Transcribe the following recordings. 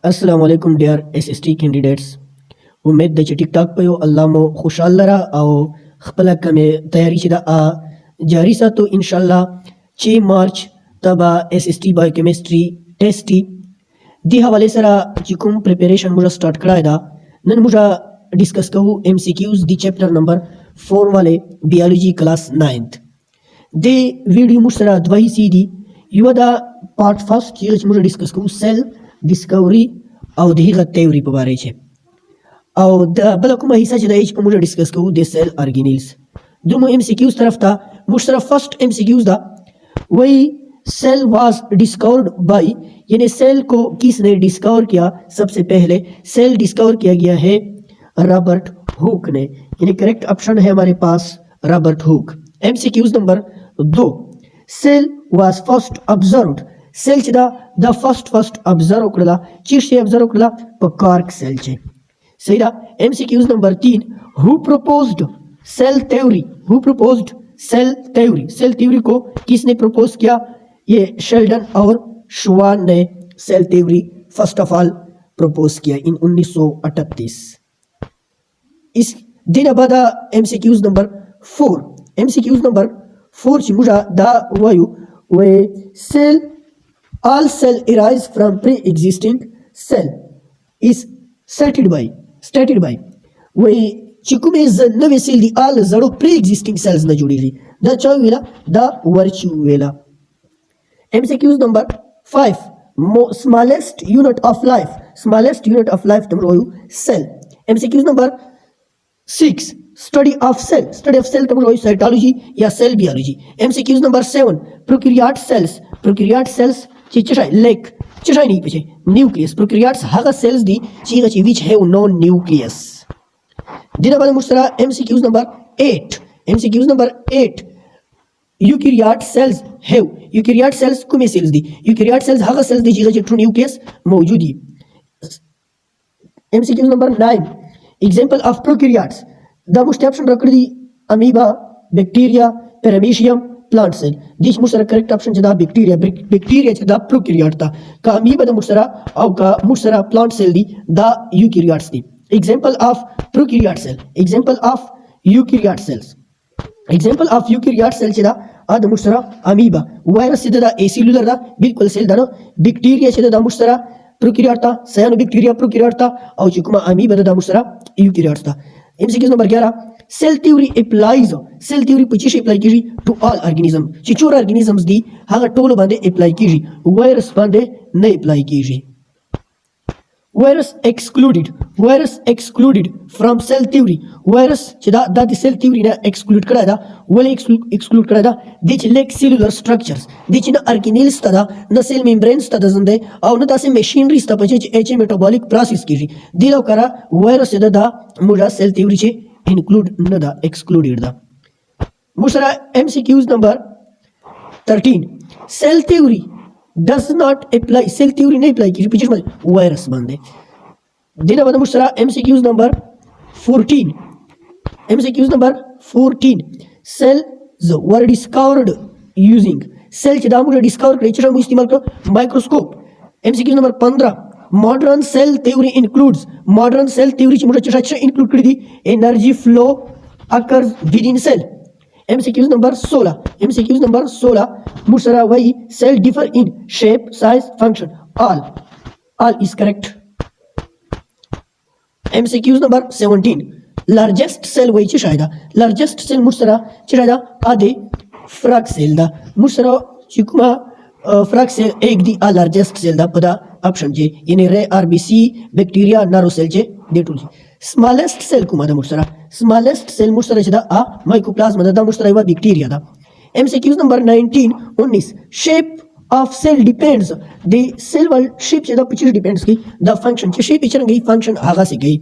अस्सलाम वालेकुम dear SST candidates. उम्मीद ده چې ټیک ټاک په یو الله مو خوشحال لره او خپل کمې تیاری چې دا جاری ساتو ان شاء الله 6 مارچ تبا एसएसटी बायोकेमिस्ट्री टेस्ट دی حواله سره چې کوم پریپریشن موږ سٹارټ کړای دا نن موږ ډیسکس کوو ام سی کیوز دی چیپټر نمبر 4 والے بیولوژي کلاس 9th دی ویډیو موږ سره دوه سی دی یو دا پارت فرست چې موږ ډیسکس کوو سیل ډیسکوري او د هغه تیوري په اړه چې او د بل کومه حصہ چې د ایچ په موږ ډیسکس کوو د سیل ارګینیلز دومره ام سی کیوز طرف ته موږ سره فرست ام سی کیوز دا وہی सेल वाज डिस्कवर्ड बाय यानी सेल को किसने डिस्कवर किया। सबसे पहले सेल डिस्कवर किया गया है रॉबर्ट हुक ने, यानी करेक्ट ऑप्शन है हमारे पास Robert Hooke. MCQs number 2 cell was first observed cell चदा द फर्स्ट ऑब्जर्व कड़ला चीज से ऑब्जर्व कड़ला पर कार्क सेल चे सही रहा। MCQs number 3 who proposed cell theory who proposed cell theory को किसने प्रपोज किया। ये शेल्डन और शुवान ने cell theory first of all propose किया इन 1938। इस दिन बाद एमसीक्यूज नंबर 4 ची मुझा दा वायु वे cell all cell arise from pre-existing cell is stated by वे चिकुमे नवे सेल दी all जड़ो pre-existing cells न जुड़ी ली दा चाव वेला दा वर्चू वेला। MCQs number 5 smallest unit of life तुम रोयू cell। MCQs number 6 study of cell तुम रोयू cytology या cell biology। MCQs number 7 prokaryote cells चिचराई नहीं पीछे न्यूक्लियस प्रोकैरियोट्स हागा सेल्स दी चीगा ची विच है नो न्यूक्लियस। दिना बाद मुश्तरा MCQs number 8 यूकैरियोट सेल्स कुमे सेल्स दी यूकैरियोट सेल्स हागा सेल्स दी चीगा ची ट्रू न्यूक्लियस मौजूदी। MCQs number 9 example of prokaryotes दा मुश्त ऑप्शन रख दी amoeba bacteria paramecium plant cell this मुश्तरा करेक्ट ऑप्शन चदा बैक्टीरिया चदा प्रोकैरियोट था का अमीबा दा मुश्तरा और का मुश्तरा प्लांट सेल दी दा यूकैरियोट्स दी। Example of prokaryote cell example of eukaryote cell चदा आद मुश्तरा अमीबा वायरस चदा दा एसिलुलर दा बिल्कुल सेल दा बैक्टीरिया चदा दा मुश्तरा प्रोकैरियोट था सायनोबैक्टीरिया प्रोकैरियोट था और चिकुमा अमीबा दा मुश्तरा यूकैरियोट था। MCQ नंबर 11 सेल थ्योरी पचीस अप्लाई कीजिए टू ऑल ऑर्गेनिज्म चिचोर ऑर्गेनिजम्स दी हागा टोल बांधे अप्लाई कीजिए वायरस बांधे नहीं अप्लाई कीजिए। Virus excluded from cell theory virus चदा दा दी सेल थ्योरी ना एक्सक्लूड करा दा वले एक्सक्लूड करा दा दिच लेक सेलुलर स्ट्रक्चर्स दिच ना ऑर्गेनेल्स तदा ना सेल मेम्ब्रेन्स तदा जंदे और ना तासे मशीनरी तपचे एच मेटाबॉलिक प्रोसेस कीजिए दिलो करा वायरस चदा दा मुजा सेल थ्योरी चे include न दा excluded दा। मुश्तरा MCQs number 13 cell theory does not apply cell theory नहीं अप्लाई कीजिए पीछे वायरस बंदे दिना बाद मुश्तरा MCQs number 14 cells were discovered using cell चदा मुझे डिस्कवर करे चरा मुझे इस्तेमाल करो microscope. MCQs number 15 modern cell theory ची मुझे चरा इंक्लूड कर दी energy flow occurs within cell. MCQs number 16 मुझे वही cell differ in shape size function all is correct. MCQs number 17 largest cell वही शायदा लार्जेस्ट सेल मुझे चरा आधे फ्रैग सेल दा मुझे चिकुमा फ्रैग सेल एक दी आ लार्जेस्ट सेल दा पदा ऑप्शन जे यानी रे आरबीसी बैक्टीरिया नारो सेल जे देटुल स्मॉलेस्ट सेल कुमा दा मुश्तरा स्मॉलेस्ट सेल मुश्तरा चदा आ माइकोप्लाज्मा दा मुश्तरा वा बैक्टीरिया दा। MCQs number 19 shape of cell depends the cell wall shape चदा पिक्चर डिपेंड्स की द फंक्शन के शेप पिक्चर गई फंक्शन आगा से गई।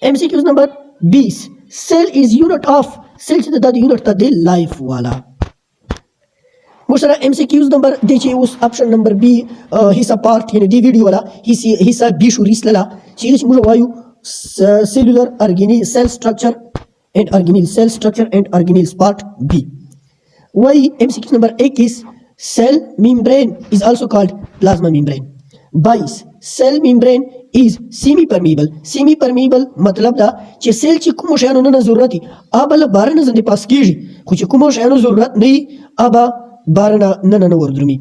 MCQs number 20 cell is unit of cell चदा द यूनिट ता द लाइफ वाला। मुश्तरा MCQs नंबर देखिए उस ऑप्शन नंबर बी हिस्सा पार्ट यानी डी वीडियो वाला हिस्सा बी शुरीस लला चीज मुझे वायु cellular organelle cell structure and organelles part B. वही MCQ number 21 cell membrane is also called plasma membrane 22 cell membrane is semi permeable. Semi permeable मतलब دا چې سیل چې کوم شیانو نه ضرورت دي ابل بارنه زنده پاس کیږي خو چې کوم شیانو ضرورت نه ابا بارنه نه وردرمي.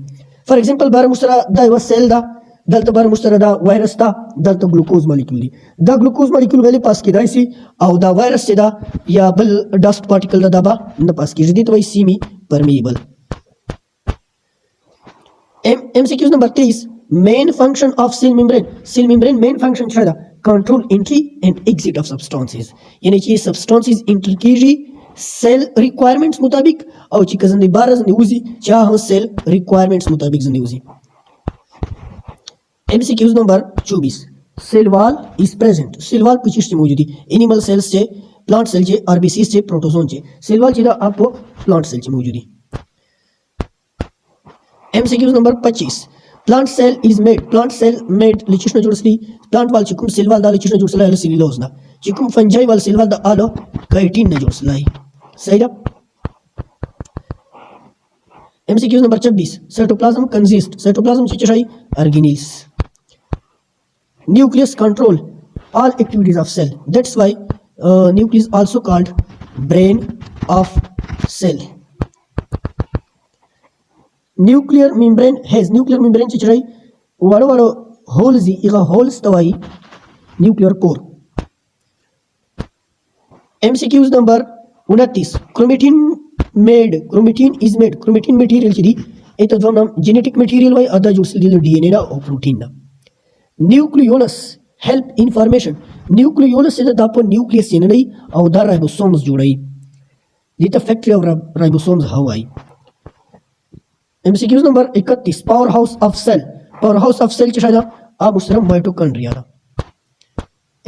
فار ایگزامپل بار مشترا دا یو سیل دا دلته بار مشترا دا وایرس دا دلته ګلوکوز مالیکول دی. دا ګلوکوز مالیکول ویلې پاس کیدای شي او دا وایرس چې دا یا بل ډست پارټیکل دا با نه پاس کیږي. دي ته وایي سیمی پرمیبل. MCQs number 3 is main function of cell membrane. Cell membrane main function څه ده؟ control entry and exit of substances. یعنی چې substances enter کیږي cell requirements مطابق او چې کزنده بار زنده وزي چې هغه cell requirements مطابق زنده وزي. MCQs number 24 cell wall is present. cell wall कुछ चीज मौजूद है animal cells से plant cell से RBC से protozoan से cell wall چې دا आपको plant cell से मौजूद है. MCQs number 25 plant cell is made. plant cell made لچشنه جوړسلی plant wall چې کوم cell wall دا لچشنه جوړسلی له سیلولوز نه چې کوم fungi wall cell wall دا الو کایټین نه جوړسلی. صحیح ده. MCQs number 26 cytoplasm consists. cytoplasm چې شي organelles. nucleus control all activities of cell. that's why nucleus also called brain of cell. nuclear membrane has nuclear membrane چې چرای وړو هولز دی هغه هولز توای nuclear core. MCQs number 29 chromatin is made. chromatin material چې دی ایته دوه نام genetic material وای ادا جوړ سلی دی DNA او پروتین نه. nucleolus help information. nucleolus دا په nucleus نه دی او دا ribosomes جوړي. دي ته factory of ribosomes هوای. MCQs number 31 powerhouse of cell. powerhouse of cell چې دا اب سره mitochondria دا.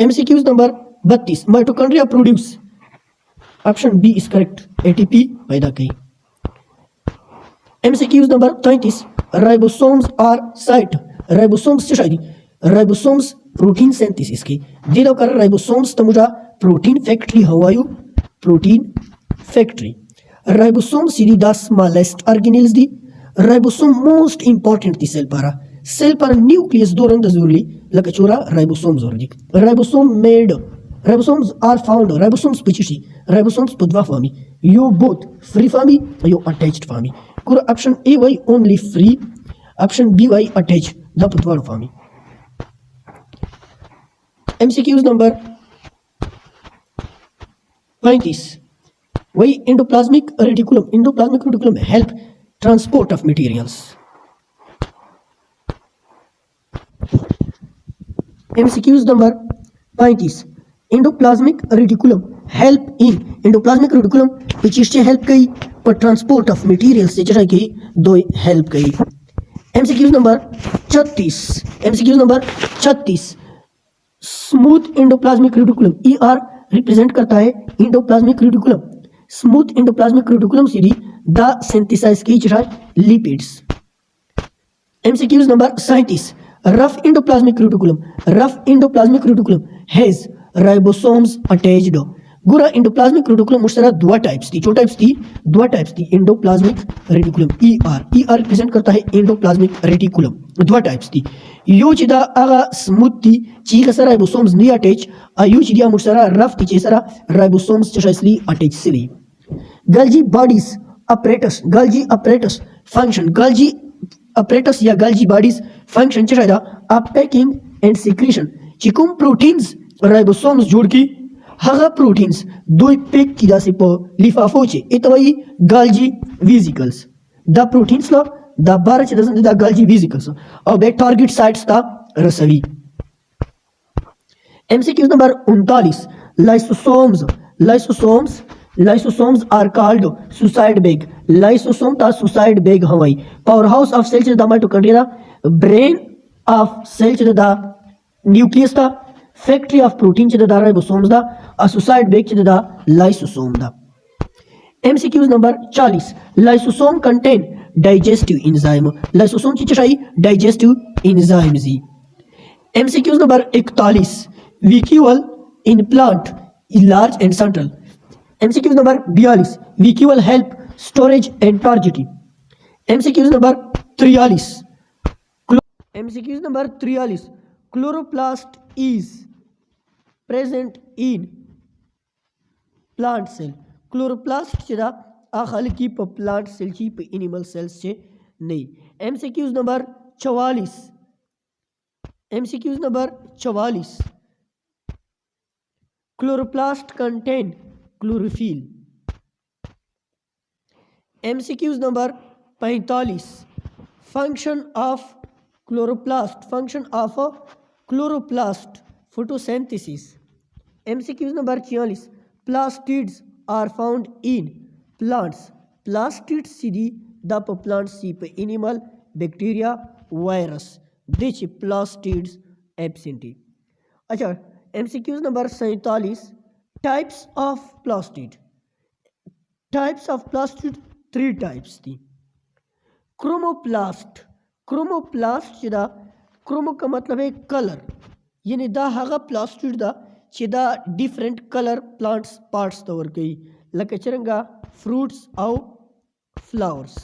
MCQs number 32 mitochondria produce. option B is correct. ATP पैदा करी. MCQs number 33 ribosomes are site. ribosomes چې دی ribosomes protein synthesis की दिलो कर ribosomes त मुझा protein factory हवायु protein factory. ribosomes सीधी 10 smallest organelles दी. ribosome most important दी cell पर nucleus दोरन द जरूरी लगा चोरा ribosome जरूरी. ribosomes are found. ribosomes पिछी ribosomes पुदवा फॉर्मी यो both free फॉर्मी यो attached फॉर्मी. कुर option A वाई only free, option B वाई attached द पुदवा फॉर्मी. MCQs number 35 वाई endoplasmic reticulum. endoplasmic reticulum help transport of materials. MCQs number 35 endoplasmic reticulum help in. endoplasmic reticulum which is help कई पर transport of materials से जरा की दो help कई. MCQs number 36 MCQs number 36 smooth endoplasmic reticulum ER represent करता है endoplasmic reticulum. smooth endoplasmic reticulum Sidhi the synthesize की जरा lipids. MCQs number 37 rough endoplasmic reticulum. rough endoplasmic reticulum has ribosomes attached. गुरा endoplasmic reticulum मुश्तरा दो टाइप्स थी. जो टाइप्स थी दो टाइप्स थी endoplasmic reticulum ER रिप्रेजेंट करता है endoplasmic reticulum. दो टाइप्स थी. यो चिदा आगा स्मूथ थी ची का सारा ribosomes नहीं अटैच आयु चिदिया मुश्तरा रफ थी ची सारा ribosomes चशाइसली अटैच सिली. Golgi bodies apparatus. Golgi apparatus function. Golgi apparatus या Golgi bodies function चशाइदा packing and secretion. चिकुम proteins ribosomes जोड़ की هغه proteins دوی پیک کی داسې په لفافو چې اتوي Golgi vesicles. دا proteins لا دا بار چې د Golgi vesicles او به target sites ته رسوي. MCQs number 39 lysosomes are called suicide bag. lysosome ता suicide bag हवाई. powerhouse of cell چې د mitochondria brain of cell چې د nucleus ता factory of protein چې د ribosomes دا suicide bag چې د lysosome دا. MCQs number 40 lysosome contain digestive enzyme. lysosome چې شي digestive enzymes دي. MCQs number 41 vacuole in plant is large and central. MCQs number 42 vacuole help storage and turgidity. MCQs number 43 MCQs number 43 chloroplast is present in plant cell chloroplast چې دا خلقی په پلانٹ سیل چې په انیمل سیلز چې نه MCQs نمبر 44 MCQs نمبر 44 chloroplast contain chlorophyll MCQs number 45 function of chloroplast photosynthesis MCQs number 46 plastids are found in plants plastids सीधी दा प प्लांट्स सी प animal bacteria virus दे ची plastids absentee. अच्छा MCQs number 47 types of plastid 3 टाइप्स थी। क्रोमोप्लास्ट दा क्रोमो का मतलब है कलर यानी दा हगा प्लास्टिड दा چې دا different colour plants parts ته ورکوي لکه څرنګه fruits او flowers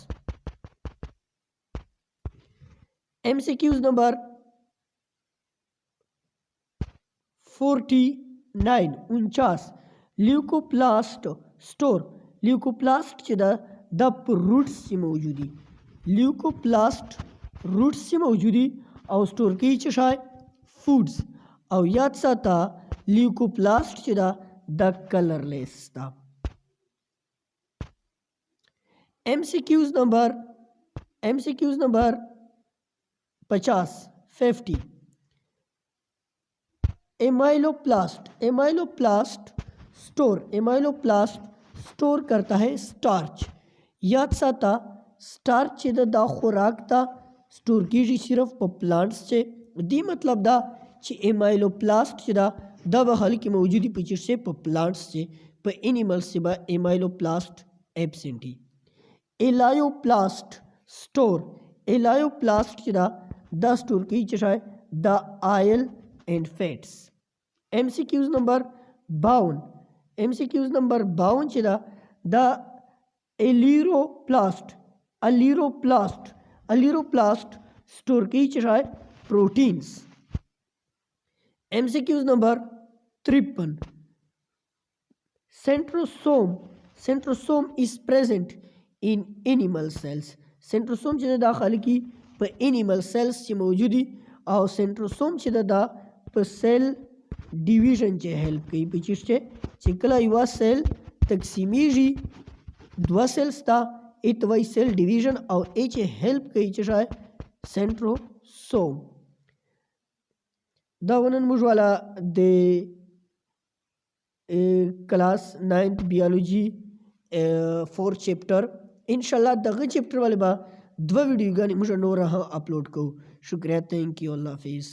MCQs number 49 leucoplast store leucoplast چې دا د روټس کې موجودي leucoplast روټس کې موجودي او سٹور کوي چې شای فوډز او یاد ساته ल्यूकोप्लास्ट چې دا د کلرلیس دا MCQs नंबर 50 एमाइलोप्लास्ट स्टोर करता है स्टार्च याद साता स्टार्च چې دا خوراک ته स्टोर کیږي صرف په پلانټس چې دی مطلب دا چې एमाइलोप्लास्ट چې دا د بحال کې موجودی په چیرې په پلانټس چې په انیملز چې به एमाइलोप्लास्ट एब्सेंटी elaioplast چې دا store کوي چې شای د آئل اینڈ فیٹس MCQs number 52 چې دا aleuroplast store کوي چې شای proteins MCQs number 53 centrosome is present in animal cells centrosome چې دا خلقی په انیمل سیلز چې موجودي او سنټروسوم چې دا په سیل ډیویژن چې هیلپ کوي په چې کله یو سیل تقسیمیږي دوه سیلز ته ایت وای سیل ډیویژن او چې هیلپ کوي چې سنټروسوم دا ونن موږ والا د کلاس 9th بیولوژي 4 چپټر ان شاء الله دغه چپټر والے با 2 ویډیوګانې موږ نور هم اپلوډ کوو شکریہ تھینک یو الله حافظ